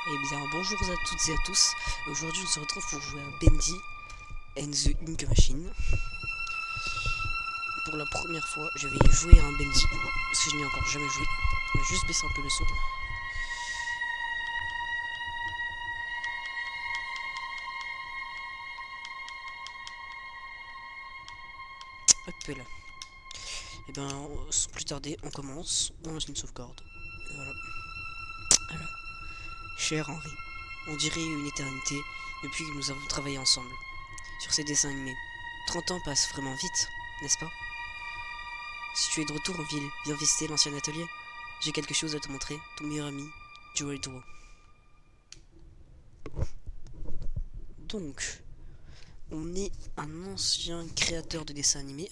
Eh bien, bonjour à toutes et à tous. Aujourd'hui, on se retrouve pour jouer à Bendy and the Ink Machine. Pour la première fois, je vais jouer à un Bendy parce que je n'y ai encore jamais joué. On va juste baisser un peu le son. Hop là. Et bien, sans plus tarder, on commence. On lance une sauvegarde. Et voilà. Alors, cher Henri, on dirait une éternité depuis que nous avons travaillé ensemble sur ces dessins animés. 30 ans passent vraiment vite, n'est-ce pas? Si tu es de retour en ville, viens visiter l'ancien atelier. J'ai quelque chose à te montrer. Ton meilleur ami, Joey Draw. Donc, on est un ancien créateur de dessins animés.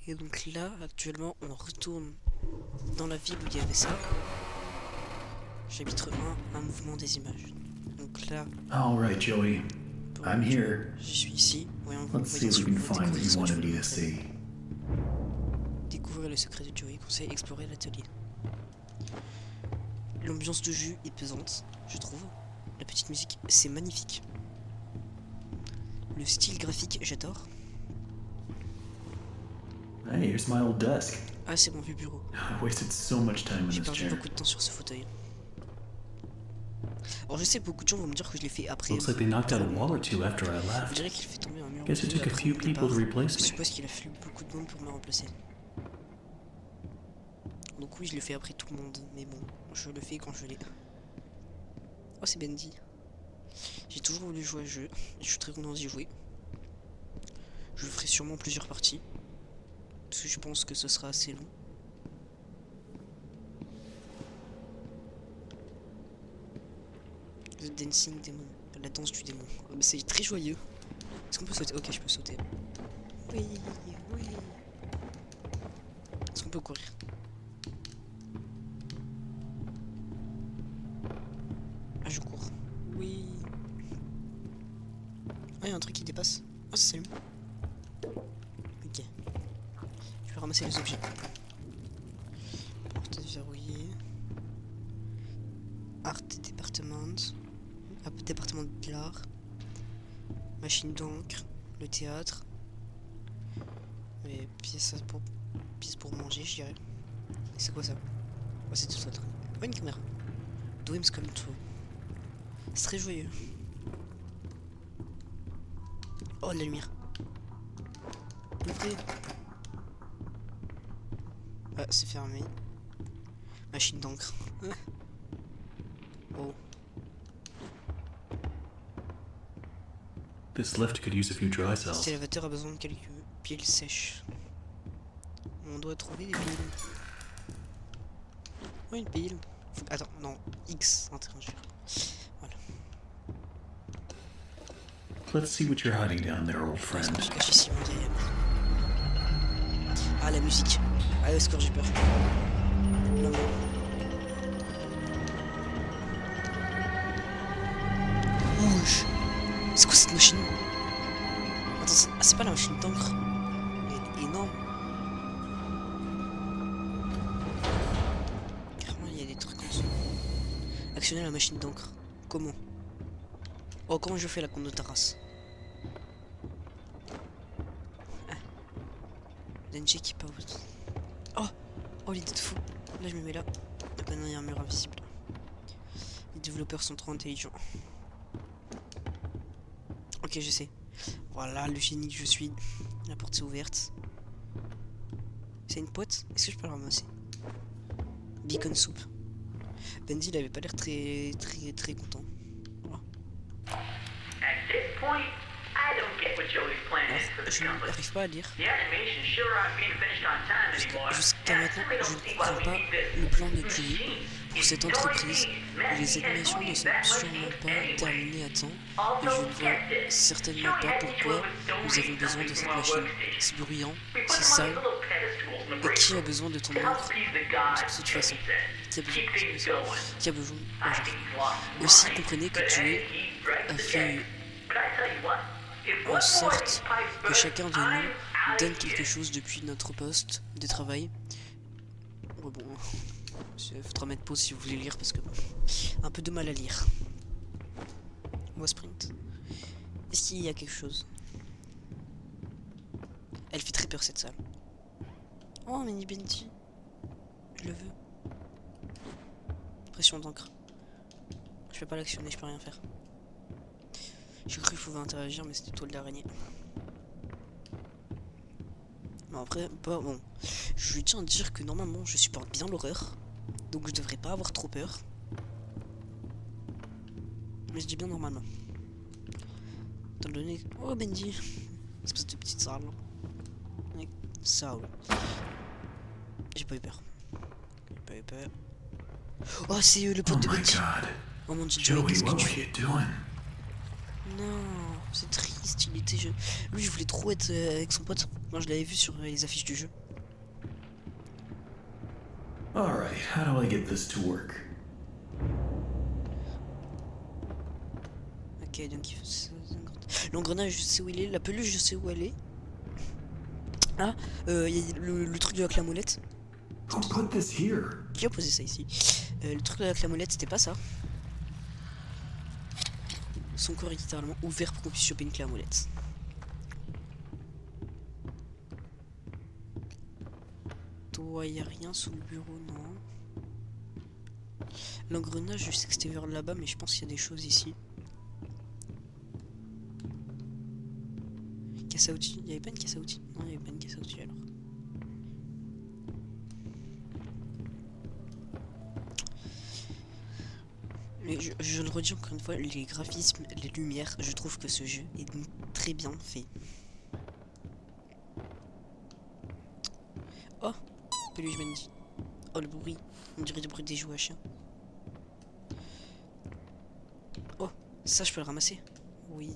Et donc là, actuellement, on retourne dans la ville où il y avait ça. Chapitre 1, un mouvement des images. Donc là... Alright, Joey. I'm here. Je suis ici. Voyons, Let's see if we can find what you wanted me to see. Découvrir le secret de Joey, conseil, explorer l'atelier. L'ambiance de jus est pesante, je trouve. La petite musique, c'est magnifique. Le style graphique, j'adore. Hey, here's my old desk. Ah, c'est mon vieux bureau. I wasted so much time in J'ai this perdu chair. beaucoup de temps sur ce fauteuil. Alors je sais, beaucoup de gens vont me dire que je l'ai fait après. Looks like they knocked out a wall or two after I Je left. dirais qu'il fait tomber un mur. Guess it took a few people to replace Je me. suppose qu'il a fallu beaucoup de monde pour me remplacer. Donc oui, je le fais après tout le monde, mais bon, je le fais quand je l'ai. Oh, c'est Bendy. J'ai toujours voulu jouer à ce jeu, et je suis très content d'y jouer. Je ferai sûrement plusieurs parties, parce que je pense que ce sera assez long. The Dancing Demon, la danse du démon. Oh, c'est très joyeux. Est-ce qu'on peut sauter? Ok, je peux sauter. Oui, oui. Est-ce qu'on peut courir? Ah, je cours. Oui. Ah, il y a un truc qui dépasse. Ah, ça s'allume. Ok. Je vais ramasser les objets. Porte verrouillée. Art Department. Département de l'art. Machine d'encre. Le théâtre. Et pièces pour manger, je dirais. C'est quoi ça? Oh, c'est tout autre. Oh, une caméra. Dreams Come True. C'est très joyeux. Oh, la lumière. Ouvrez. Ah, c'est fermé. Machine d'encre. Oh. This lift could use a few dry cells. Cet élévateur a besoin de quelques piles sèches. On doit trouver des piles. Oh, une pile. Attends, non. X, interroger. Voilà. Let's see what you're hiding down there, old Je friend. me suis caché ici, mon derrière. Ah, la musique. Ah, au score, j'ai peur. Non, non. Rouge. C'est quoi cette machine? Attends, c'est pas la machine d'encre. Elle est énorme. Carrément, il y a des trucs en dessous. Actionner la machine d'encre. Comment? Oh, comment je fais la compte de Taras? Ah. Denji qui pas. Oh! Oh, l'idée de fou. Là, je me mets là. Donc maintenant, il y a un mur invisible. Les développeurs sont trop intelligents. Ok, je sais. Voilà le génie que je suis. La porte est ouverte. C'est une pote? Est-ce que je peux la ramasser? Beacon soup. Bendy, il avait pas l'air très content. Voilà. Alors, je n'arrive pas à lire. Jusqu'à maintenant, je ne comprends pas le plan de Joey pour cette entreprise. Les animations ne sont sûrement pas terminées à temps et je ne vois certainement pas pourquoi nous avons besoin de cette machine. C'est bruyant, c'est sale. Et qui a besoin de ton encre de toute façon? Qui a besoin? Qui a besoin? Aussi, comprenez que Joey a fait en sorte que chacun de nous donne quelque chose depuis notre poste de travail. Ouais, bon. Il faudra mettre pause si vous voulez lire parce que un peu de mal à lire. On va sprint. Est-ce qu'il y a quelque chose? Elle fait très peur cette salle. Oh, Mini Benji. Je le veux. Pression d'encre. Je peux pas l'actionner, je peux rien faire. J'ai cru qu'il pouvait interagir, mais c'était toile d'araignée. Bon, après, bon. Je tiens à dire que normalement, je supporte bien l'horreur. Donc, je devrais pas avoir trop peur. Mais je dis bien normalement. T'as donné. Oh, Benji. Espèce de petite salle. Ça, ouais. J'ai pas eu peur. J'ai pas eu peur. Oh, c'est le Oh pote de my Benji. god. Oh mon dieu, Joey, qu'est-ce que what tu were fais? you doing? Non, c'est triste, il était jeune. Lui, je voulais trop être avec son pote. Moi, je l'avais vu sur les affiches du jeu. Alright, how do I get this to work? Ok, donc il faut 50. L'engrenage, je sais où il est. La peluche, je sais où elle est. Ah, il y a le truc de la clamolette. Who put this here? Qui a posé ça ici? Le truc de la clamolette, c'était pas ça. Son corps est littéralement ouvert pour qu'on puisse choper une clamolette. Toi, y a rien sous le bureau, non. L'engrenage, je sais que c'était vers là-bas, mais je pense qu'il y a des choses ici. Caisse à outils. Il n'y avait pas une caisse à outils? Non, il n'y avait pas une caisse à outils alors. Mais je le redis encore une fois, les graphismes, les lumières, je trouve que ce jeu est très bien fait. Oh, peluche Benji. Oh, le bruit. On dirait le bruit des jouets à chien. Oh, ça je peux le ramasser. Oui.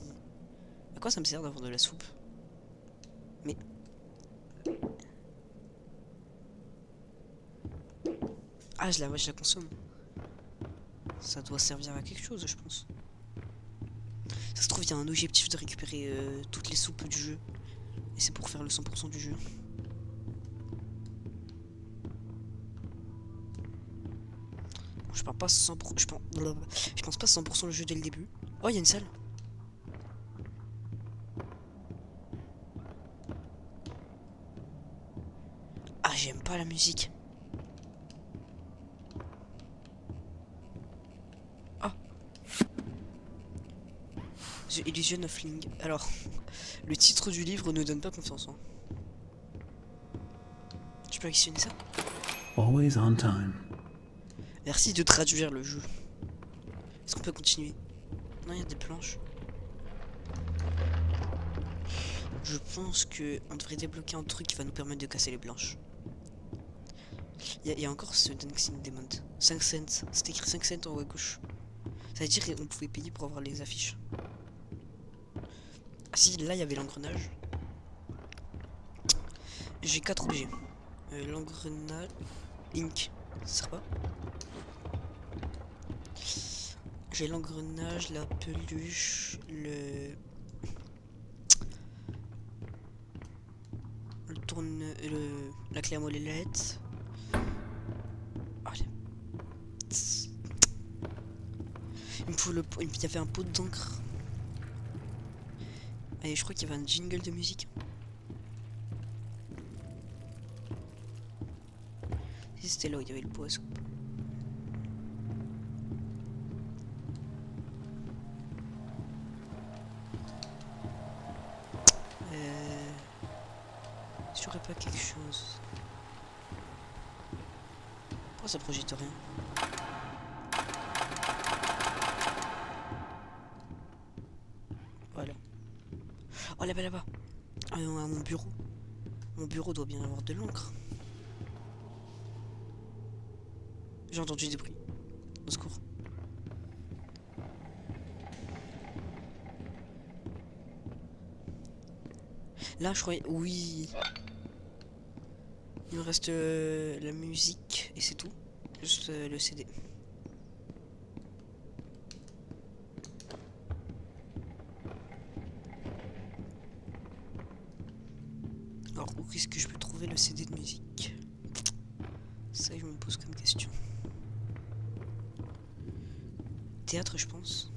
À quoi ça me sert d'avoir de la soupe? Mais... Ah, je la consomme. Ça doit servir à quelque chose, je pense. Ça se trouve, il y a un objectif de récupérer toutes les soupes du jeu. Et c'est pour faire le 100% du jeu. Bon, je parle pas 100%. Je pense pas 100% le jeu dès le début. Oh, il y a une salle. Ah, j'aime pas la musique. The Illusion of Ling. Alors, le titre du livre ne donne pas confiance. Hein. Tu peux actionner ça? Always on time. Merci de traduire le jeu. Est-ce qu'on peut continuer? Non, il y a des planches. Je pense que on devrait débloquer un truc qui va nous permettre de casser les planches. Il y a encore ce Dancing Demon. 5 cents. C'est écrit 5 cents en haut à gauche. Ça veut dire qu'on pouvait payer pour avoir les affiches. Ah si, là il y avait l'engrenage. J'ai 4 objets. L'engrenage... Ink. Ça sert pas. J'ai l'engrenage, la peluche, la clé à molette. Oh, il me faut il y avait un pot d'encre. Et je crois qu'il y avait un jingle de musique. Si c'était là où il y avait le pot à soupe. J'aurais pas quelque chose. Pourquoi ça projette rien? Voilà. Oh là-bas, là-bas. À mon bureau. Mon bureau doit bien avoir de l'encre. J'ai entendu des bruits. Au secours. Là, je croyais... Oui. Il me reste la musique et c'est tout. Juste le CD. Alors, où est-ce que je peux trouver le CD de musique? Ça, je me pose comme question. théâtre, je pense.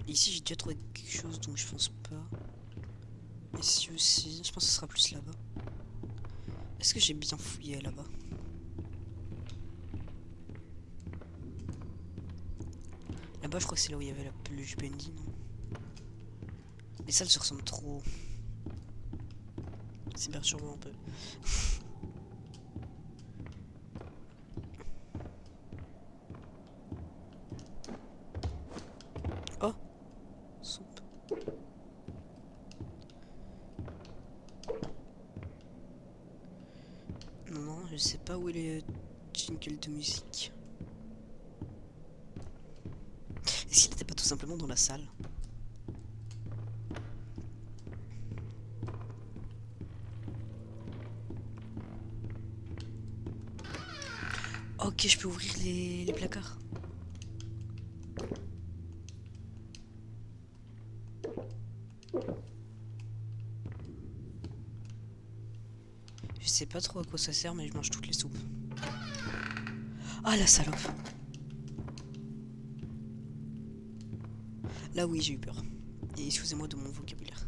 Ici, j'ai déjà trouvé quelque chose, donc je pense pas. Ici aussi, je pense que ce sera plus là-bas. Est-ce que j'ai bien fouillé là-bas? Là-bas, je crois que c'est là où il y avait la peluche Bendy, non? Les salles se ressemblent trop. C'est perturbant un peu. Oh! Soupe. Non, je sais pas où est le jingle de musique. Est-ce qu'il n'était pas tout simplement dans la salle? Ok, je peux ouvrir les placards. Je sais pas trop à quoi ça sert, mais je mange toutes les soupes. Ah, la salope! Là, oui, j'ai eu peur. Et excusez-moi de mon vocabulaire.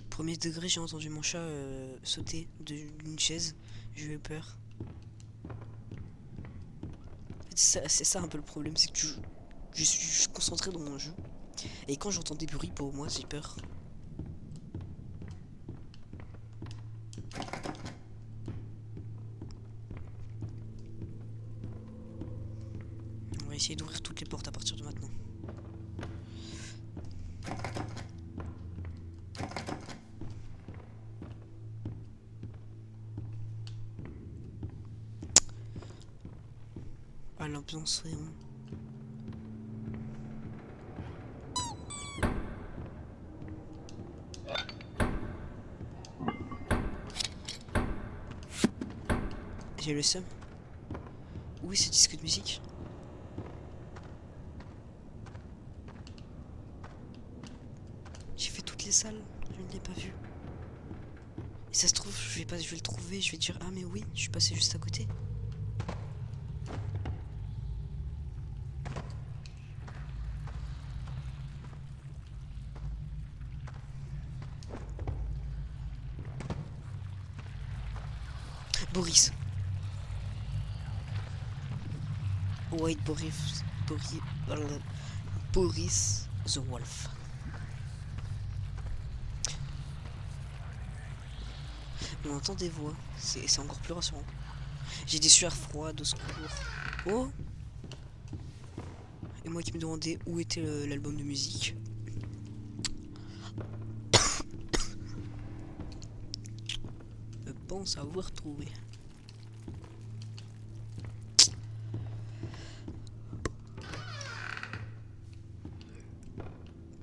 Premier degré, j'ai entendu mon chat sauter d'une chaise. J'ai eu peur. En fait, c'est ça un peu le problème, c'est que je suis concentré dans mon jeu. Et quand j'entends des bruits, pour moi, j'ai peur. On va essayer d'ouvrir toutes les portes à partir de maintenant. Ah, l'ambiance, vraiment. J'ai le seum. Où est ce disque de musique? J'ai fait toutes les salles, je ne l'ai pas vu. Et ça se trouve, je vais le trouver, je vais dire ah mais oui, je suis passé juste à côté. Boris. White Boris the Wolf. On entend des voix, c'est encore plus rassurant. J'ai des sueurs froides au secours. Oh! Et moi qui me demandais où était l'album de musique. Je pense avoir trouvé.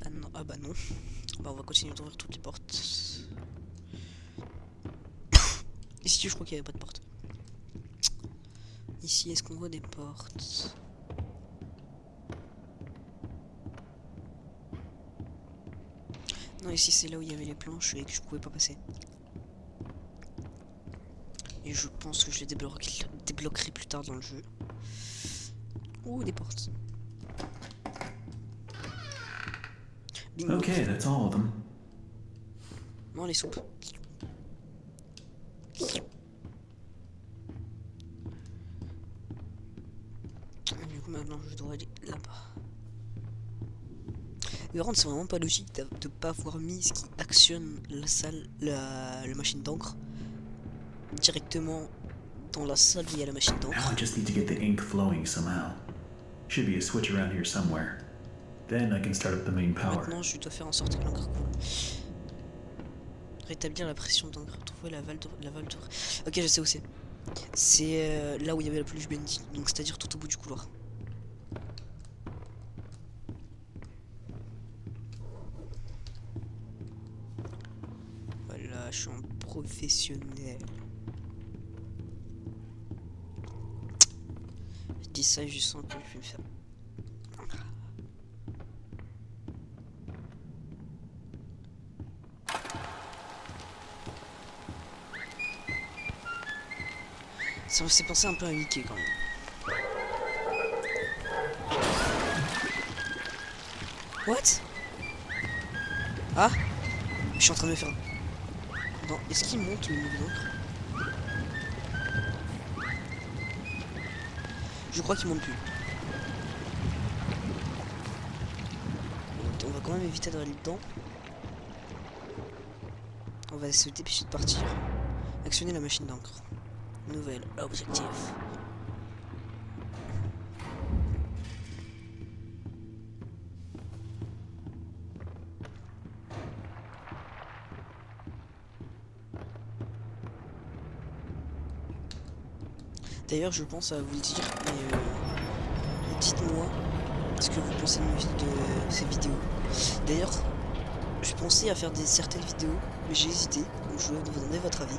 Ah non, ah bah non. Bah on va continuer d'ouvrir toutes les portes. Ici je crois qu'il n'y avait pas de porte. Ici est-ce qu'on voit des portes? Non, ici c'est là où il y avait les planches et que je pouvais pas passer. Et je pense que je les débloquerai plus tard dans le jeu. Oh, des portes. Bingo. Okay, that's all of them. Non, les soupes. Du coup, maintenant, je dois aller là-bas. Mais par contre, c'est vraiment pas logique de pas avoir mis ce qui actionne la salle, la machine d'encre directement dans la salle où il y a la machine Now I d'encre. just need to get the ink flowing somehow. Should be a switch around here somewhere. Then I can start up the main power. Maintenant, je dois faire en sorte que l'encre coule. Rétablir la pression d'encre. Trouver la valve de... Ok, je sais où c'est. C'est là où il y avait la peluche Bendy. Donc, c'est-à-dire tout au bout du couloir. Voilà, je suis un professionnel. ça et je sens que je vais me faire. Ça me fait penser un peu à Mickey quand même. What? Ah? Je suis en train de me faire... Non, est-ce qu'il monte le niveau d'encre? Je crois qu'il monte plus. On va quand même éviter d'aller dedans. On va se dépêcher de partir. Actionner la machine d'encre. Nouvelle objectif. D'ailleurs, je pense à vous le dire, mais dites-moi ce que vous pensez de ces vidéos. D'ailleurs, je pensais à faire certaines vidéos, mais j'ai hésité, donc je vais vous demander votre avis.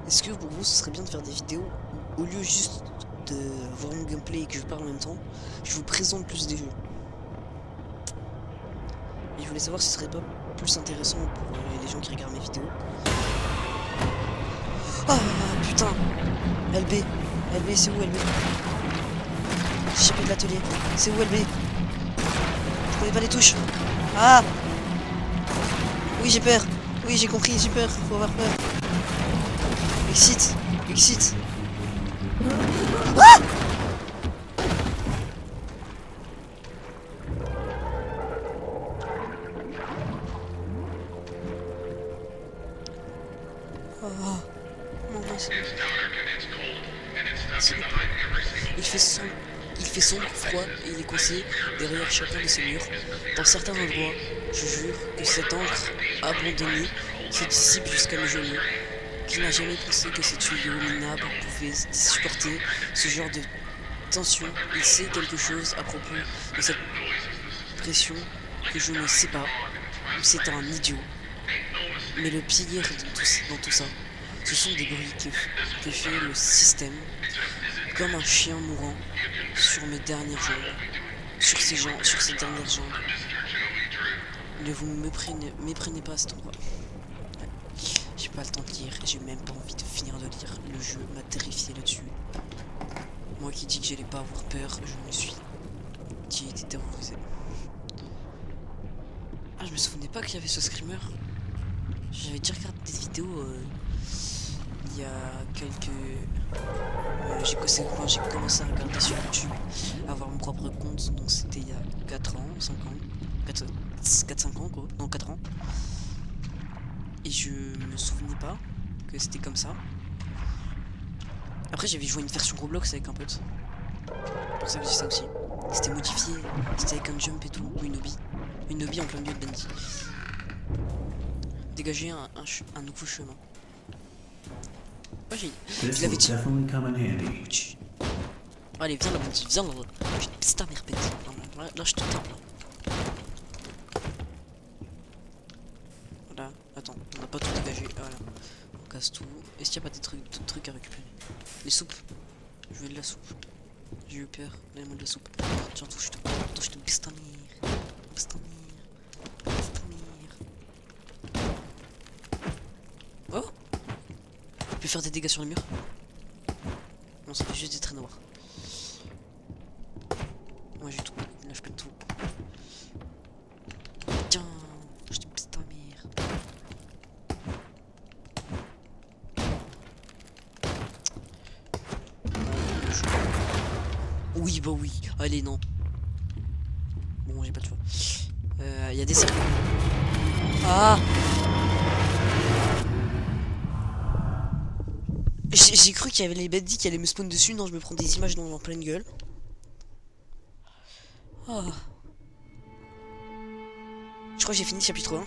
Est-ce que pour vous, ce serait bien de faire des vidéos où, au lieu juste de voir mon gameplay et que je parle en même temps, je vous présente plus des jeux? Et je voulais savoir si ce serait pas plus intéressant pour les gens qui regardent mes vidéos. Ah putain! LB, c'est où LB? J'ai échappé de l'atelier. C'est où LB? Je connais pas les touches. Ah! Oui, j'ai peur. Oui, j'ai compris, j'ai peur. Faut avoir peur. Exit. Ah! Oh. Non, il fait sombre, froid et il est coincé derrière chacun de ces murs. Dans certains endroits, je jure que cette encre abandonnée se dissipe jusqu'à mes genoux. Qui n'a jamais pensé que ces tuyaux minables pouvaient supporter ce genre de tension? Il sait quelque chose à propos de cette pression que je ne sais pas. C'est un idiot. Mais le pire dans tout ça, ce sont des bruits que fait le système, comme un chien mourant sur mes dernières jambes, sur ses dernières jambes. Ne vous méprenez pas à cet endroit. J'ai pas le temps de lire et j'ai même pas envie de finir de lire. Le jeu m'a terrifié là-dessus. Moi qui dis que j'allais pas avoir peur, je me suis été terrorisé. Ah, je me souvenais pas qu'il y avait ce screamer. J'avais déjà regardé des vidéos il y a quelques... quand j'ai commencé à regarder sur YouTube, à avoir mon propre compte, donc c'était il y a 4 ans, 5 ans, 4-5 ans quoi, non 4 ans. Et je me souvenais pas que c'était comme ça. Après j'avais joué une version Roblox avec un pote. Pour ça que j'ai ça aussi. C'était modifié, c'était avec un jump et tout, ou une obby. Une obby en plein milieu de Bendy. Dégager un nouveau chemin. Oh, je l'avais dit. Allez, viens là, Bendy, viens là. Je te pisse ta mère, Bendy. Là, je te tape. Voilà, attends, on n'a pas tout dégagé. Voilà, on casse tout. Est-ce qu'il n'y a pas d'autres trucs à récupérer? Les soupes. Je veux de la soupe. J'ai eu peur, donne-moi de la soupe. Tiens, touche te pisse ta mère. Pisse ta mère. Oh! Je peux faire des dégâts sur les murs? Non, ça fait juste des traits noirs. Moi j'ai tout. Là je pète tout. Tiens, je te pisse ta mère. Oui, bah oui. Allez, non. Bon, j'ai pas le choix. Y a des cercles. Ah! J'ai cru qu'il y avait les bandits qui allaient me spawn dessus. Non, je me prends des images en pleine gueule. Oh. Je crois que j'ai fini chapitre 1.